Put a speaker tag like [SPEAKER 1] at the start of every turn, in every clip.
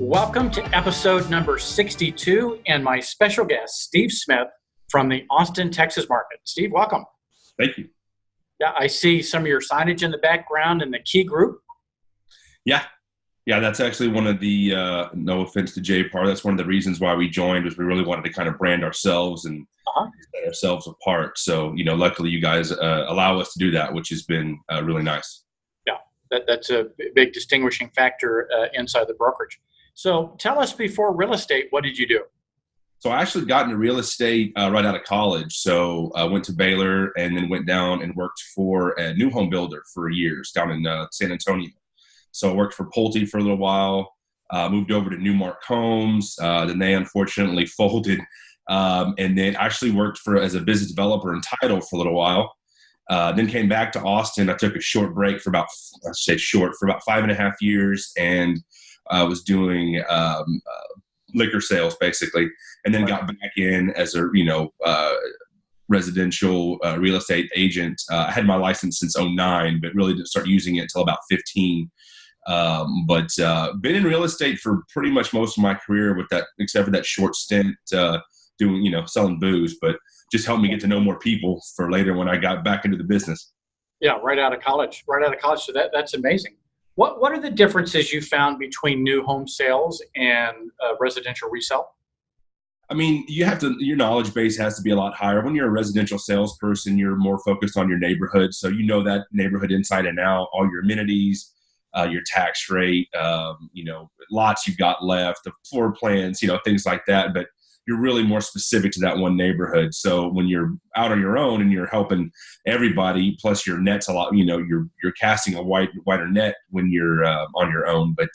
[SPEAKER 1] Welcome to episode number 62 and my special guest, Steve Smith from the Austin, Texas market. Steve, welcome.
[SPEAKER 2] Thank you.
[SPEAKER 1] Yeah, I see some of your signage in the background in the key group.
[SPEAKER 2] Yeah, that's actually one of the, no offense to JPAR, that's one of the reasons why we joined, was we really wanted to kind of brand ourselves and set ourselves apart. So, luckily you guys allow us to do that, which has been really nice.
[SPEAKER 1] Yeah, that's a big distinguishing factor inside the brokerage. So tell us, before real estate, what did you do?
[SPEAKER 2] So I actually got into real estate right out of college. So I went to Baylor and then went down and worked for a new home builder for years down in San Antonio. So I worked for Pulte for a little while, moved over to Newmark Homes. Then they unfortunately folded, and then actually worked as a business developer in title for a little while. Then came back to Austin. I took a short break for about 5.5 years, and I was doing liquor sales basically, and then got back in as a residential real estate agent. I had my license since 2009, but really didn't start using it until about 2015. But been in real estate for pretty much most of my career, with that, except for that short stint doing selling booze, but just helped me get to know more people for later when I got back into the business.
[SPEAKER 1] Yeah, right out of college. So that's amazing. What are the differences you found between new home sales and residential resale?
[SPEAKER 2] I mean, your knowledge base has to be a lot higher. When you're a residential salesperson, you're more focused on your neighborhood. So you know that neighborhood inside and out, all your amenities, your tax rate, lots you've got left, the floor plans, things like that. But you're really more specific to that one neighborhood. So when you're out on your own and you're helping everybody, plus your net's a lot, you're casting a wider net when you're on your own. But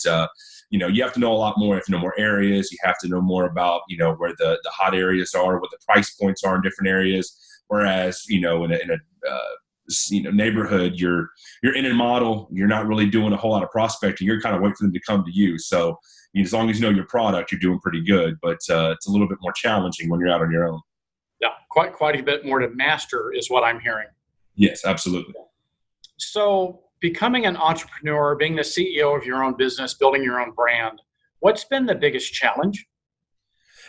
[SPEAKER 2] you have to know a lot more. You have to know more areas. You have to know more about where the hot areas are, what the price points are in different areas. Whereas in a neighborhood, you're in a model. You're not really doing a whole lot of prospecting. You're kind of waiting for them to come to you. So as long as you know your product, you're doing pretty good. But it's a little bit more challenging when you're out on your own.
[SPEAKER 1] Yeah, quite a bit more to master is what I'm hearing.
[SPEAKER 2] Yes, absolutely.
[SPEAKER 1] So becoming an entrepreneur, being the CEO of your own business, building your own brand, what's been the biggest challenge?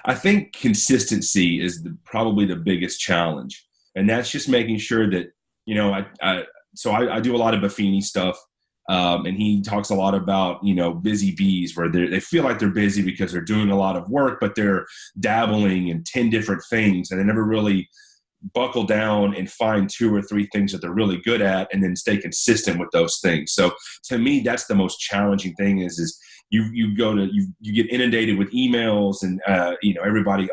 [SPEAKER 2] I think consistency is probably the biggest challenge. And that's just making sure that, I do a lot of Buffini stuff. And he talks a lot about, busy bees, where they feel like they're busy because they're doing a lot of work, but they're dabbling in 10 different things, and they never really buckle down and find 2 or 3 things that they're really good at and then stay consistent with those things. So to me, that's the most challenging thing is you get inundated with emails and, everybody,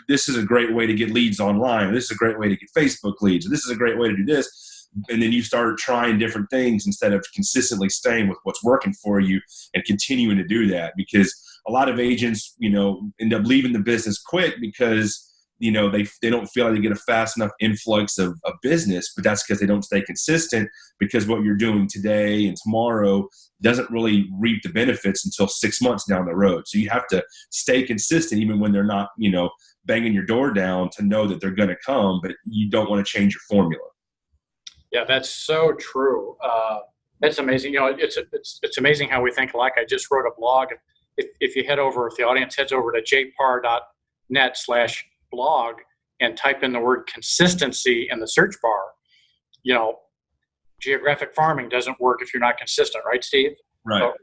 [SPEAKER 2] this is a great way to get leads online. This is a great way to get Facebook leads. This is a great way to do this. And then you start trying different things instead of consistently staying with what's working for you and continuing to do that, because a lot of agents, end up leaving the business quick because, they don't feel like they get a fast enough influx of business, but that's because they don't stay consistent, because what you're doing today and tomorrow doesn't really reap the benefits until 6 months down the road. So you have to stay consistent even when they're not, banging your door down, to know that they're going to come, but you don't want to change your formula.
[SPEAKER 1] Yeah, that's so true. That's amazing. It's amazing how we think alike. I just wrote a blog. If the audience heads over to jpar.net/blog and type in the word consistency in the search bar, geographic farming doesn't work if you're not consistent, right, Steve?
[SPEAKER 2] Right.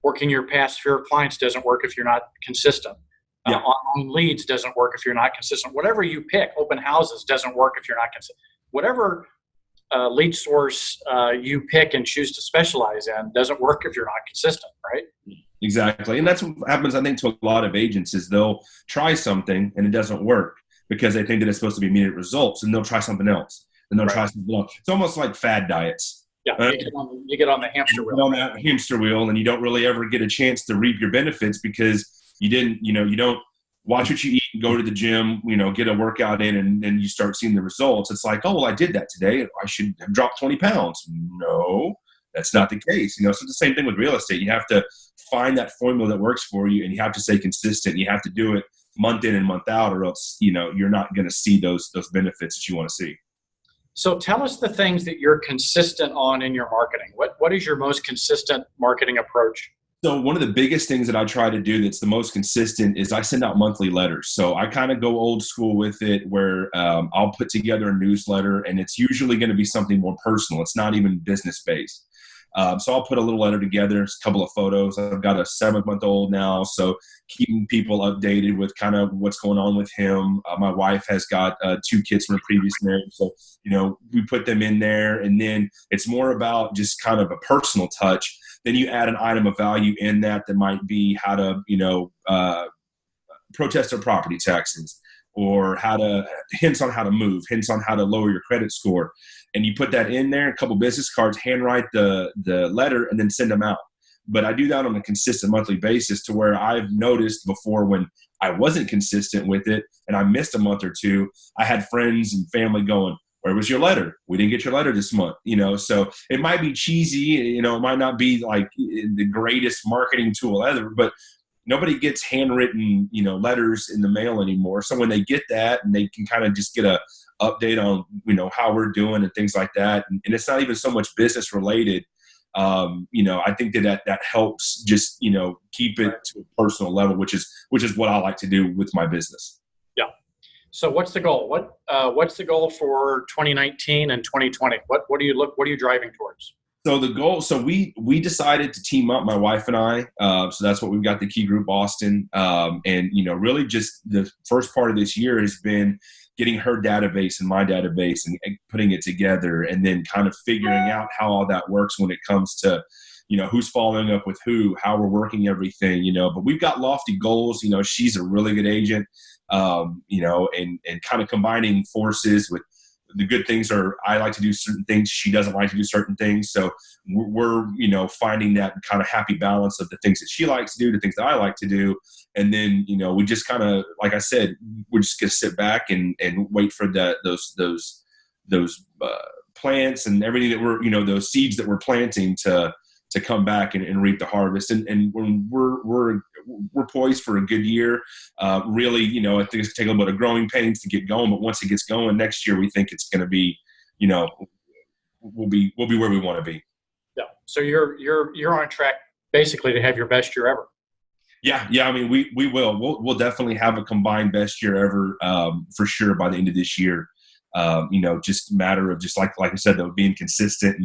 [SPEAKER 1] Working your past sphere of clients doesn't work if you're not consistent.
[SPEAKER 2] Yeah.
[SPEAKER 1] Online leads doesn't work if you're not consistent. Whatever you pick, open houses doesn't work if you're not consistent. Whatever lead source you pick and choose to specialize in doesn't work if you're not consistent, right?
[SPEAKER 2] Exactly. And that's what happens, I think, to a lot of agents, is they'll try something and it doesn't work because they think that it's supposed to be immediate results, and they'll try something else, and they'll try something else. It's almost like fad diets.
[SPEAKER 1] Yeah, you get on the hamster wheel.
[SPEAKER 2] On that hamster wheel, and you don't really ever get a chance to reap your benefits because you don't watch what you eat and go to the gym, get a workout in, and then you start seeing the results. It's like, oh, well, I did that today. I should have dropped 20 pounds. No, that's not the case. So it's the same thing with real estate. You have to find that formula that works for you, and you have to stay consistent. You have to do it month in and month out, or else, you're not going to see those benefits that you want to see.
[SPEAKER 1] So tell us the things that you're consistent on in your marketing. What is your most consistent marketing approach?
[SPEAKER 2] So one of the biggest things that I try to do that's the most consistent is I send out monthly letters. So I kind of go old school with it where I'll put together a newsletter, and it's usually going to be something more personal. It's not even business based. So I'll put a little letter together, a couple of photos. I've got a 7-month-old now, so keeping people updated with kind of what's going on with him. My wife has got 2 kids from a previous marriage, so we put them in there, and then it's more about just kind of a personal touch. Then you add an item of value in that might be how to protest their property taxes, or hints on how to move, hints on how to lower your credit score. And you put that in there, a couple business cards, handwrite the letter, and then send them out. But I do that on a consistent monthly basis to where I've noticed before when I wasn't consistent with it and I missed a month or two, I had friends and family going, "Where was your letter? We didn't get your letter this month." So it might be cheesy, it might not be like the greatest marketing tool ever, but nobody gets handwritten, letters in the mail anymore. So when they get that and they can kind of just get a update on, how we're doing and things like that. And it's not even so much business related. I think that helps just, keep it to a personal level, which is what I like to do with my business.
[SPEAKER 1] Yeah. So what's the goal? What's the goal for 2019 and 2020? What are you driving towards?
[SPEAKER 2] So the goal, we decided to team up, my wife and I. So that's what we've got, the Key Group Austin. And, really just the first part of this year has been getting her database and my database and putting it together, and then kind of figuring out how all that works when it comes to, who's following up with who, how we're working everything, but we've got lofty goals. She's a really good agent, and kind of combining forces with the good things are I like to do certain things. She doesn't like to do certain things. So we're finding that kind of happy balance of the things that she likes to do, the things that I like to do. And then, we just kind of, like I said, we're just going to sit back and wait for those plants and everything that we're, those seeds that we're planting to come back and reap the harvest. And when we're poised for a good year, really, I think it's going to take a little bit of growing pains to get going, but once it gets going next year, we think it's going to be, we'll be where we want to be.
[SPEAKER 1] Yeah. So you're on track basically to have your best year ever.
[SPEAKER 2] Yeah. I mean, we will. We'll definitely have a combined best year ever, for sure, by the end of this year. Just a matter of just like I said, though, being consistent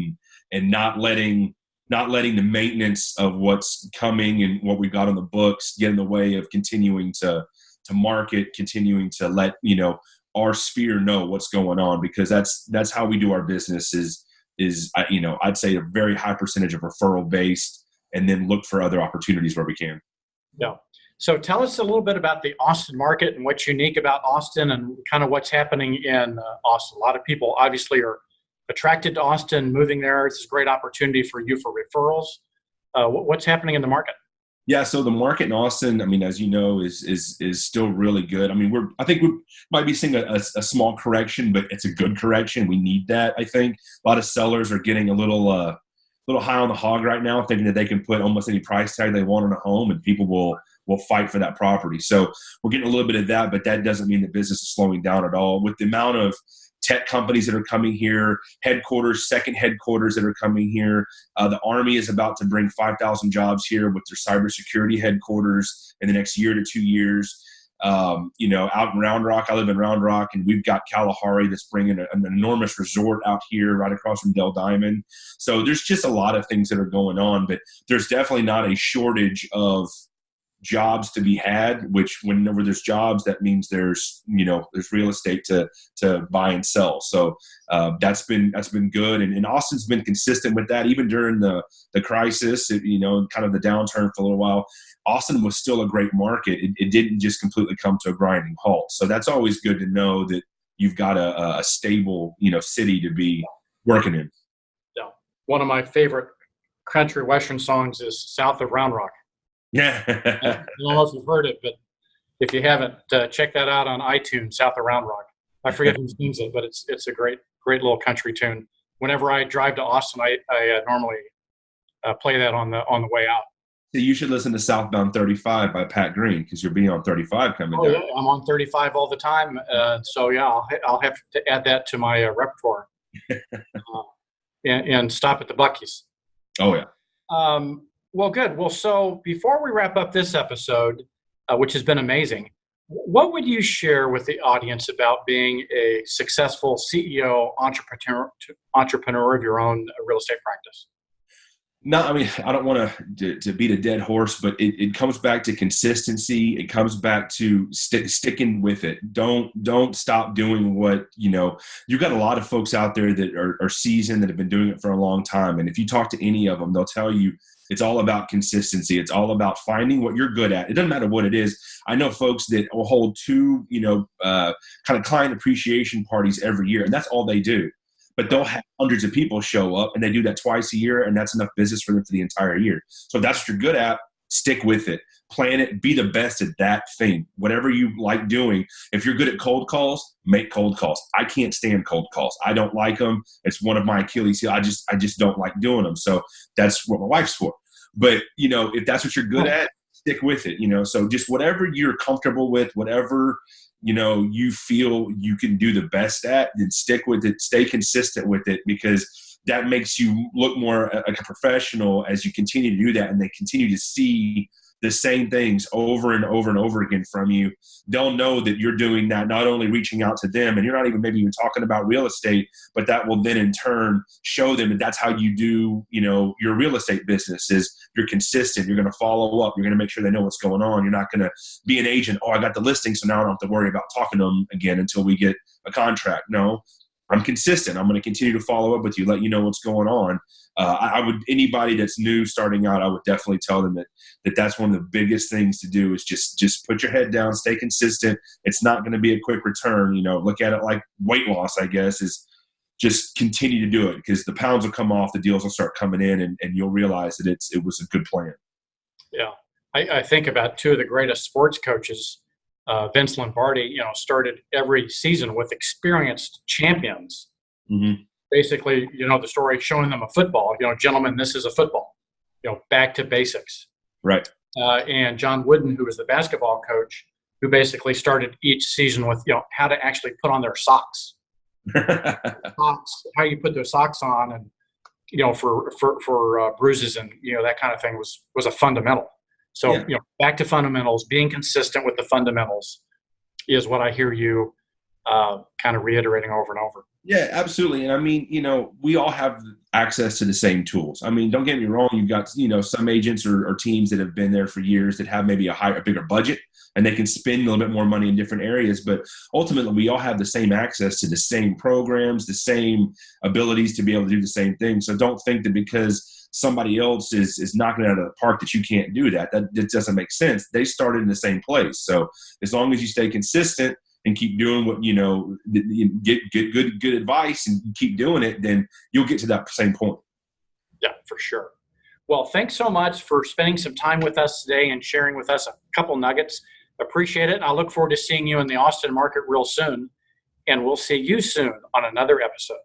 [SPEAKER 2] and not letting the maintenance of what's coming and what we've got on the books get in the way of continuing to market, continuing to let our sphere know what's going on, because that's how we do our business. Is I'd say a very high percentage of referral based, and then look for other opportunities where we can.
[SPEAKER 1] Yeah. So tell us a little bit about the Austin market and what's unique about Austin and kind of what's happening in Austin. A lot of people obviously are attracted to Austin, moving there. It's a great opportunity for you for referrals. What's happening in the market?
[SPEAKER 2] Yeah, so the market in Austin, I mean, as you know, is still really good. I mean, I think we might be seeing a small correction, but it's a good correction. We need that. I think a lot of sellers are getting a little high on the hog right now, thinking that they can put almost any price tag they want on a home, and people will fight for that property. So we're getting a little bit of that, but that doesn't mean the business is slowing down at all. With the amount of tech companies that are coming here, second headquarters that are coming here. The Army is about to bring 5,000 jobs here with their cybersecurity headquarters in the next year to 2 years. Out in Round Rock, I live in Round Rock, and we've got Kalahari that's bringing an enormous resort out here right across from Del Diamond. So there's just a lot of things that are going on, but there's definitely not a shortage of jobs to be had, which whenever there's jobs, that means there's real estate to buy and sell. So that's been good. And Austin's been consistent with that, even during the crisis, kind of the downturn for a little while. Austin was still a great market. It didn't just completely come to a grinding halt. So that's always good to know that you've got a stable, city to be working in.
[SPEAKER 1] Yeah. One of my favorite country western songs is South of Round Rock.
[SPEAKER 2] Yeah.
[SPEAKER 1] I don't know if you've heard it, but if you haven't, check that out on iTunes, South of Round Rock. I forget who sings it, but it's a great little country tune. Whenever I drive to Austin, I normally play that on the way out.
[SPEAKER 2] So you should listen to Southbound 35 by Pat Green, because you'll be on 35 coming down.
[SPEAKER 1] Yeah, I'm on 35 all the time. So yeah, I'll have to add that to my repertoire and stop at the Buc-ee's.
[SPEAKER 2] Oh yeah.
[SPEAKER 1] Well, good. Well, so before we wrap up this episode, which has been amazing, what would you share with the audience about being a successful CEO, entrepreneur of your own real estate practice?
[SPEAKER 2] No, I mean, I don't want to beat a dead horse, but it comes back to consistency. It comes back to sticking with it. Don't stop doing what, you've got a lot of folks out there that are seasoned, that have been doing it for a long time. And if you talk to any of them, they'll tell you it's all about consistency. It's all about finding what you're good at. It doesn't matter what it is. I know folks that will hold two, kind of client appreciation parties every year, and that's all they do. But they'll have hundreds of people show up, and they do that twice a year, and that's enough business for them for the entire year. So if that's what you're good at, stick with it. Plan it. Be the best at that thing. Whatever you like doing. If you're good at cold calls, make cold calls. I can't stand cold calls. I don't like them. It's one of my Achilles heel. I just don't like doing them. So that's what my wife's for. But, if that's what you're good at, stick with it. So just whatever you're comfortable with, whatever you feel you can do the best at, then stick with it, stay consistent with it, because that makes you look more like a professional as you continue to do that, and they continue to see the same things over and over and over again from you. They'll know that you're doing that, not only reaching out to them, and you're not even maybe even talking about real estate, but that will then in turn show them that that's how you do, your real estate business is you're consistent. You're going to follow up. You're going to make sure they know what's going on. You're not going to be an agent. Oh, I got the listing, so now I don't have to worry about talking to them again until we get a contract. No, I'm consistent. I'm going to continue to follow up with you, let you know what's going on. I would, anybody that's new starting out, I would definitely tell them that that's one of the biggest things to do is just put your head down, stay consistent. It's not going to be a quick return. Look at it like weight loss, I guess, is just continue to do it, because the pounds will come off, the deals will start coming in, and you'll realize that it was a good plan.
[SPEAKER 1] Yeah. I think about two of the greatest sports coaches, Vince Lombardi, started every season with experienced champions.
[SPEAKER 2] Mm-hmm.
[SPEAKER 1] Basically, the story, showing them a football, gentlemen, this is a football, back to basics.
[SPEAKER 2] Right.
[SPEAKER 1] And John Wooden, who was the basketball coach, who basically started each season with, how to actually put on their socks. How you put those socks on, and, for bruises and, that kind of thing was a fundamental. So, back to fundamentals, being consistent with the fundamentals is what I hear you kind of reiterating over and over.
[SPEAKER 2] Yeah, absolutely. And I mean, we all have access to the same tools. I mean, don't get me wrong. You've got, some agents or teams that have been there for years that have maybe a bigger budget, and they can spend a little bit more money in different areas. But ultimately, we all have the same access to the same programs, the same abilities to be able to do the same thing. So don't think that because somebody else is knocking it out of the park that you can't do that. That doesn't make sense. They started in the same place. So as long as you stay consistent and keep doing what, get good advice and keep doing it, then you'll get to that same point.
[SPEAKER 1] Yeah, for sure. Well, thanks so much for spending some time with us today and sharing with us a couple nuggets. Appreciate it. And I look forward to seeing you in the Austin market real soon. And we'll see you soon on another episode.